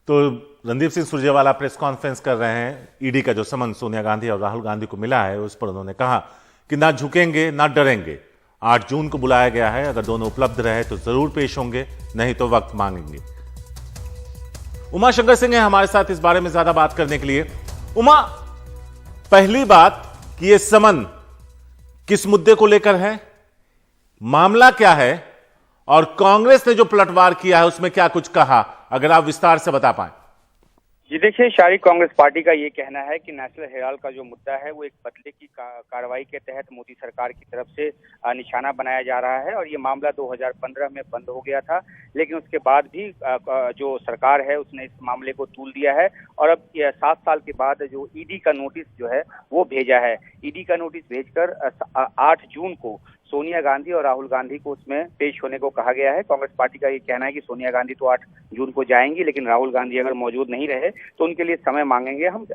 तो Randeep Singh Surjewala press conference कर रहे हैं। ईडी का जो समन सोनिया गांधी और राहुल गांधी को मिला है उस पर उन्होंने कहा कि ना झुकेंगे ना डरेंगे। 8 जून को बुलाया गया है, अगर दोनों उपलब्ध रहे तो जरूर पेश होंगे, नहीं तो वक्त मांगेंगे। उमा शंकर सिंह है हमारे साथ इस बारे में ज्यादा बात करने के लिए। उमा, पहली बात कि यह समन किस मुद्दे को लेकर है, मामला क्या है, और कांग्रेस ने जो पलटवार किया है उसमें क्या कुछ कहा, अगर आप विस्तार से बता पाएं। जी देखिए शारिक, कांग्रेस पार्टी का ये कहना है कि नेशनल हेराल्ड का जो मुद्दा है वो एक बदले की कार्रवाई के तहत मोदी सरकार की तरफ से निशाना बनाया जा रहा है और ये मामला 2015 में बंद हो गया था, लेकिन उसके बाद भी जो सरकार है उसने इस मामले को तूल दिया है और अब 7 साल के बाद जो ईडी का नोटिस जो है वो भेजा है। ईडी का नोटिस भेजकर 8 जून को सोनिया गांधी और राहुल गांधी को उसमें पेश होने को कहा गया है। कांग्रेस पार्टी का ये कहना है कि सोनिया गांधी तो 8 जून को जाएंगी, लेकिन राहुल गांधी अगर मौजूद नहीं रहे तो उनके लिए समय मांगेंगे हम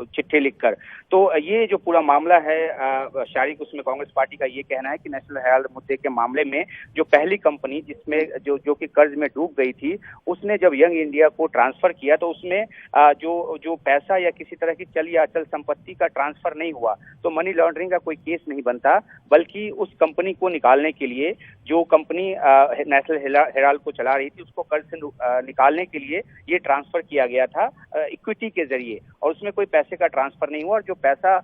चिट्ठी लिखकर। तो ये जो पूरा मामला है शारिक, उसमें कांग्रेस पार्टी का ये कहना है कि नेशनल हेराल्ड मुद्दे के मामले में जो पहली कंपनी जिसमें जो कि कर्ज में डूब गई थी, उसने जब यंग इंडिया को ट्रांसफर किया तो उसमें जो पैसा या किसी तरह की चल या अचल संपत्ति का ट्रांसफर नहीं हुआ, तो मनी लॉन्ड्रिंग का कोई केस नहीं बनता, बल्कि उस कंपनी को निकालने के लिए, जो कंपनी नेशनल हेराल्ड को चला रही थी, उसको कर्ज से निकालने के लिए ये ट्रांसफर किया गया था इक्विटी के जरिए, और उसमें कोई पैसे का ट्रांसफर नहीं हुआ और जो पैसा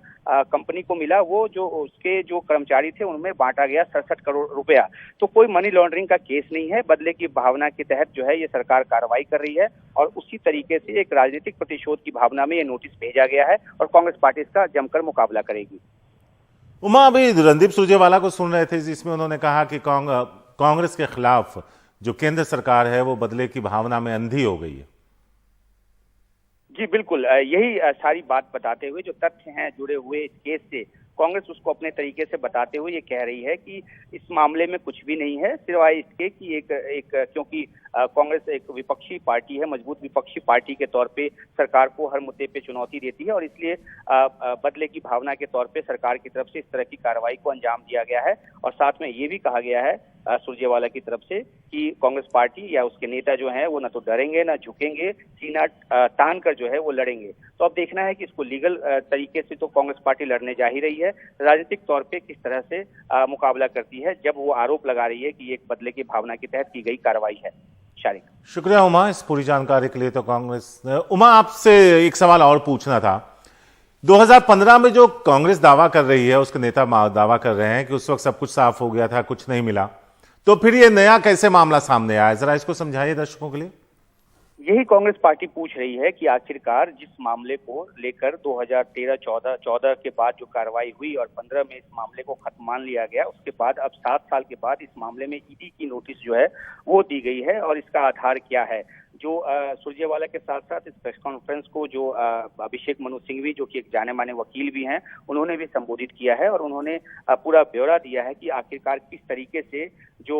कंपनी को मिला वो जो उसके जो कर्मचारी थे उनमें बांटा गया 67 करोड़ रुपया। तो कोई मनी लॉन्ड्रिंग का केस नहीं है, बदले की भावना के तहत जो है ये सरकार कार्रवाई कर रही है और उसी तरीके से एक राजनीतिक प्रतिशोध की भावना में ये नोटिस भेजा गया है और कांग्रेस पार्टी इसका जमकर मुकाबला करेगी। उमा, अभी रणदीप सुरजेवाला को सुन रहे थे जिसमें उन्होंने कहा कि कांग्रेस के खिलाफ जो केंद्र सरकार है वो बदले की भावना में अंधी हो गई है। जी बिल्कुल, यही सारी बात बताते हुए जो तथ्य हैं जुड़े हुए इस केस से, कांग्रेस उसको अपने तरीके से बताते हुए ये कह रही है कि इस मामले में कुछ भी नहीं है, सिवाय इसके कि एक क्योंकि कांग्रेस एक विपक्षी पार्टी है, मजबूत विपक्षी पार्टी के तौर पे सरकार को हर मुद्दे पे चुनौती देती है और इसलिए बदले की भावना के तौर पे सरकार की तरफ से इस तरह की कार्रवाई को अंजाम दिया गया है। और साथ में ये भी कहा गया है सुरजेवाला की तरफ से कि कांग्रेस पार्टी या उसके नेता जो हैं वो ना तो डरेंगे ना झुकेंगे, सीना तान कर जो है वो लड़ेंगे। तो अब देखना है कि इसको लीगल तरीके से तो कांग्रेस पार्टी लड़ने जा ही रही है, राजनीतिक तौर पे किस तरह से मुकाबला करती है जब वो आरोप लगा रही है कि एक बदले की भावना के तहत की गई कार्रवाई है। शारिक, शुक्रिया उमा इस पूरी जानकारी के लिए। तो कांग्रेस, उमा आपसे एक सवाल और पूछना था। 2015 में जो कांग्रेस दावा कर रही है, उसके नेता दावा कर रहे हैं कि उस वक्त सब कुछ साफ हो गया था, कुछ नहीं मिला, तो फिर ये नया कैसे मामला सामने आया, जरा इसको समझाइए दर्शकों के लिए। यही कांग्रेस पार्टी पूछ रही है कि आखिरकार जिस मामले को लेकर 2013-14 के बाद जो कार्रवाई हुई और 15 में इस मामले को खत्म मान लिया गया, उसके बाद अब 7 साल के बाद इस मामले में ईडी की नोटिस जो है वो दी गई है और इसका आधार क्या है। जो सुरजेवाला के साथ साथ इस प्रेस कॉन्फ्रेंस को जो अभिषेक मनु सिंघवी, जो कि एक जाने माने वकील भी हैं, उन्होंने भी संबोधित किया है और उन्होंने पूरा ब्यौरा दिया है कि आखिरकार किस तरीके से जो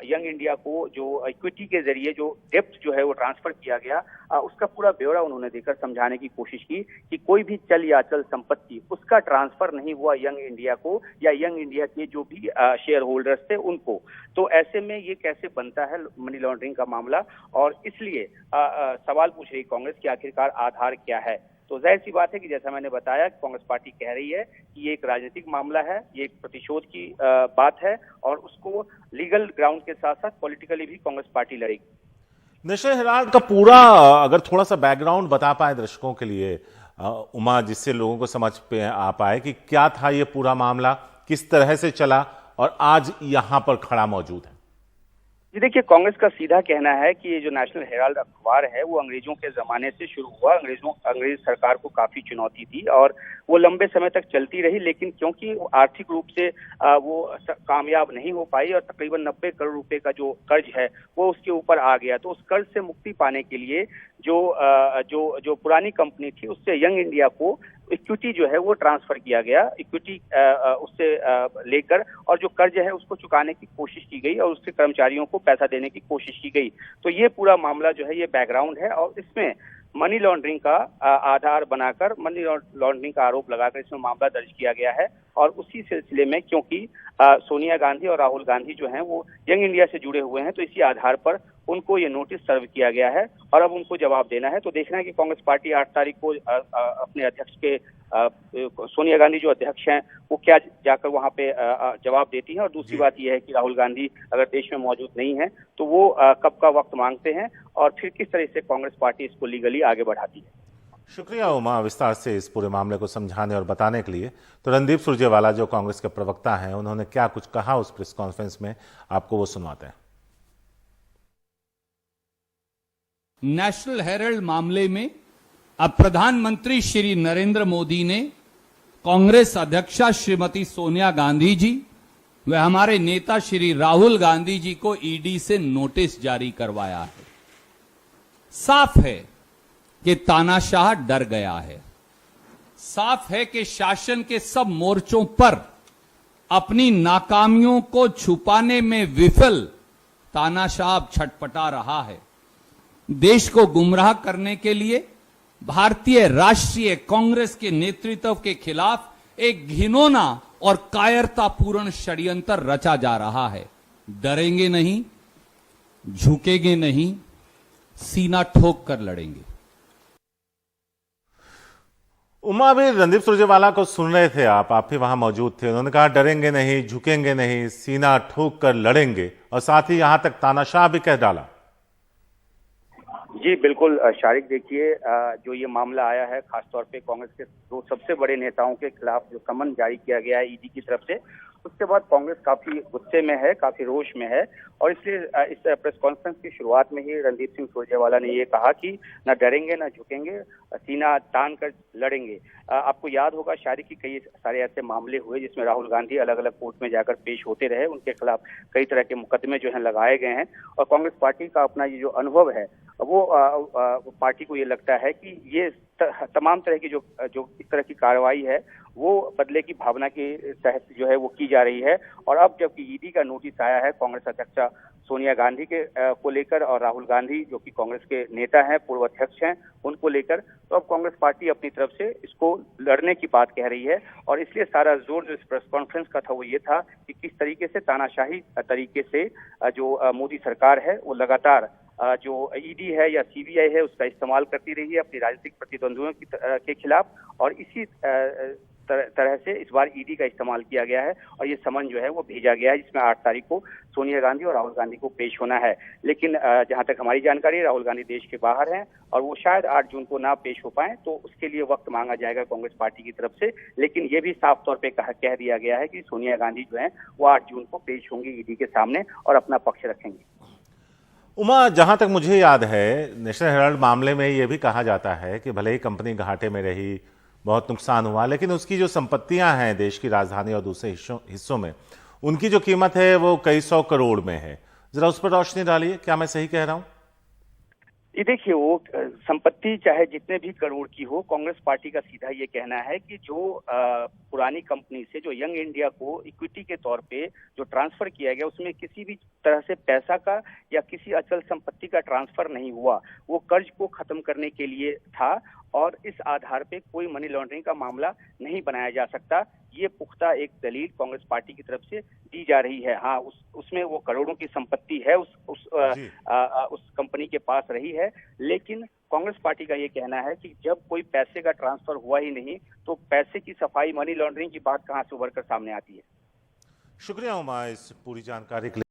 यंग इंडिया को जो इक्विटी के जरिए जो डेप्थ जो है वो ट्रांसफर किया गया, उसका पूरा ब्यौरा उन्होंने देकर समझाने की कोशिश की कि कोई भी चल या अचल संपत्ति उसका ट्रांसफर नहीं हुआ यंग इंडिया को या यंग इंडिया के जो भी शेयर होल्डर्स थे उनको। तो ऐसे में ये कैसे बनता है मनी लॉन्ड्रिंग का मामला, और इसलिए सवाल पूछ रही कांग्रेस कि आखिरकार आधार क्या है। तो जाहिर सी बात है कि जैसा मैंने बताया, कांग्रेस पार्टी कह रही है कि ये एक राजनीतिक मामला है, ये एक प्रतिशोध की बात है और उसको लीगल ग्राउंड के साथ साथ पॉलिटिकली भी कांग्रेस पार्टी लड़ेगी। नेशनल हेराल्ड का पूरा अगर थोड़ा सा बैकग्राउंड बता पाए दर्शकों के लिए उमा, जिससे लोगों को समझ पे आ पाए कि क्या था ये पूरा मामला, किस तरह से चला और आज यहां पर खड़ा मौजूद है। जी देखिए, कांग्रेस का सीधा कहना है कि ये जो नेशनल हेराल्ड अखबार है वो अंग्रेजों के जमाने से शुरू हुआ। अंग्रेज सरकार को काफी चुनौती थी और वो लंबे समय तक चलती रही, लेकिन क्योंकि आर्थिक रूप से वो कामयाब नहीं हो पाई और तकरीबन 90 करोड़ रुपए का जो कर्ज है वो उसके ऊपर आ गया, तो उस कर्ज से मुक्ति पाने के लिए जो पुरानी कंपनी थी उससे यंग इंडिया को इक्विटी जो है वो ट्रांसफर किया गया, इक्विटी उससे लेकर, और जो कर्ज है उसको चुकाने की कोशिश की गई और उसके कर्मचारियों को पैसा देने की कोशिश की गई। तो ये पूरा मामला जो है ये बैकग्राउंड है और इसमें मनी लॉन्ड्रिंग का आधार बनाकर, मनी लॉन्ड्रिंग का आरोप लगाकर इसमें मामला दर्ज किया गया है। और उसी सिलसिले में क्योंकि सोनिया गांधी और राहुल गांधी जो हैं वो यंग इंडिया से जुड़े हुए हैं, तो इसी आधार पर उनको ये नोटिस सर्व किया गया है और अब उनको जवाब देना है। तो देखना है कि कांग्रेस पार्टी 8 तारीख को अपने अध्यक्ष के सोनिया गांधी जो अध्यक्ष हैं वो क्या जाकर वहां पे जवाब देती हैं। और दूसरी बात यह है कि राहुल गांधी अगर देश में मौजूद नहीं है तो वो कब का वक्त मांगते हैं और फिर किस तरह से कांग्रेस पार्टी इसको लीगली आगे बढ़ाती है। शुक्रिया उमा, विस्तार से इस पूरे मामले को समझाने और बताने के लिए। तो रणदीप सुरजेवाला जो कांग्रेस के प्रवक्ता हैं, उन्होंने क्या कुछ कहा उस प्रेस कॉन्फ्रेंस में, आपको वो सुनवाते हैं। नेशनल हेराल्ड मामले में अब प्रधानमंत्री श्री नरेंद्र मोदी ने कांग्रेस अध्यक्षा श्रीमती सोनिया गांधी जी व हमारे नेता श्री राहुल गांधी जी को ईडी से नोटिस जारी करवाया है। साफ है कि तानाशाह डर गया है। साफ है कि शासन के सब मोर्चों पर अपनी नाकामियों को छुपाने में विफल तानाशाह छटपटा रहा है। देश को गुमराह करने के लिए भारतीय राष्ट्रीय कांग्रेस के नेतृत्व के खिलाफ एक घिनौना और कायरतापूर्ण षड्यंत्र रचा जा रहा है। डरेंगे नहीं, झुकेंगे नहीं, सीना ठोक कर लड़ेंगे। उमा, भी रणदीप सुरजेवाला को सुन रहे थे आप भी वहां मौजूद थे। उन्होंने कहा डरेंगे नहीं, झुकेंगे नहीं, सीना ठोक कर लड़ेंगे, और साथ ही यहां तक तानाशाह भी कह डाला। जी बिल्कुल शारिक, देखिए जो ये मामला आया है खासतौर पे कांग्रेस के दो सबसे बड़े नेताओं के खिलाफ जो समन जारी किया गया है ईडी की तरफ से, उसके बाद कांग्रेस काफी गुस्से में है, काफी रोष में है। और इसलिए इस प्रेस कॉन्फ्रेंस की शुरुआत में ही रणदीप सिंह सुरजेवाला ने ये कहा कि न डरेंगे न झुकेंगे, सीना तान कर लड़ेंगे। आपको याद होगा शारिक की कई सारे ऐसे मामले हुए जिसमें राहुल गांधी अलग अलग कोर्ट में जाकर पेश होते रहे, उनके खिलाफ कई तरह के मुकदमे जो है लगाए गए हैं। और कांग्रेस पार्टी का अपना ये जो अनुभव है वो पार्टी को ये लगता है कि ये तमाम तरह की जो इस तरह की कार्रवाई है वो बदले की भावना के तहत जो है वो की जा रही है। और अब जबकि ईडी का नोटिस आया है कांग्रेस अध्यक्षा सोनिया गांधी के को लेकर और राहुल गांधी जो कि कांग्रेस के नेता हैं, पूर्व अध्यक्ष हैं, उनको लेकर, तो अब कांग्रेस पार्टी अपनी तरफ से इसको लड़ने की बात कह रही है। और इसलिए सारा जोर जो इस प्रेस कॉन्फ्रेंस का था वो ये था कि किस तरीके से तानाशाही तरीके से जो मोदी सरकार है वो लगातार जो ईडी है या सीबीआई है उसका इस्तेमाल करती रही है अपनी राजनीतिक प्रतिद्वंदियों के खिलाफ। और इसी तरह से इस बार ईडी का इस्तेमाल किया गया है और ये समन जो है वो भेजा गया है, जिसमें 8 तारीख को सोनिया गांधी और राहुल गांधी को पेश होना है। लेकिन जहां तक हमारी जानकारी है राहुल गांधी देश के बाहर हैं और वो शायद 8 जून को ना पेश हो पाए, तो उसके लिए वक्त मांगा जाएगा कांग्रेस पार्टी की तरफ से। लेकिन ये भी साफ तौर पे कह दिया गया है कि सोनिया गांधी जो है वो 8 जून को पेश होंगी ईडी के सामने और अपना पक्ष रखेंगे। उमा, जहां तक मुझे याद है नेशनल हेराल्ड मामले में यह भी कहा जाता है कि भले ही कंपनी घाटे में रही, बहुत नुकसान हुआ, लेकिन उसकी जो संपत्तियां हैं देश की राजधानी और दूसरे हिस्सों में, उनकी जो कीमत है वो कई 100 करोड़ में है। जरा उस पर रोशनी डालिए, क्या मैं सही कह रहा हूं? ये देखिए, वो संपत्ति चाहे जितने भी करोड़ की हो, कांग्रेस पार्टी का सीधा ये कहना है कि जो पुरानी कंपनी से जो यंग इंडिया को इक्विटी के तौर पे जो ट्रांसफर किया गया उसमें किसी भी तरह से पैसा का या किसी अचल संपत्ति का ट्रांसफर नहीं हुआ। वो कर्ज को खत्म करने के लिए था और इस आधार पे कोई मनी लॉन्ड्रिंग का मामला नहीं बनाया जा सकता। ये पुख्ता एक दलील कांग्रेस पार्टी की तरफ से दी जा रही है। हाँ, उसमें वो करोड़ों की संपत्ति है उस कंपनी के पास रही है, लेकिन कांग्रेस पार्टी का ये कहना है कि जब कोई पैसे का ट्रांसफर हुआ ही नहीं तो पैसे की सफाई, मनी लॉन्ड्रिंग की बात कहां से उभर कर सामने आती है। शुक्रिया उमा इस पूरी जानकारी के लिए।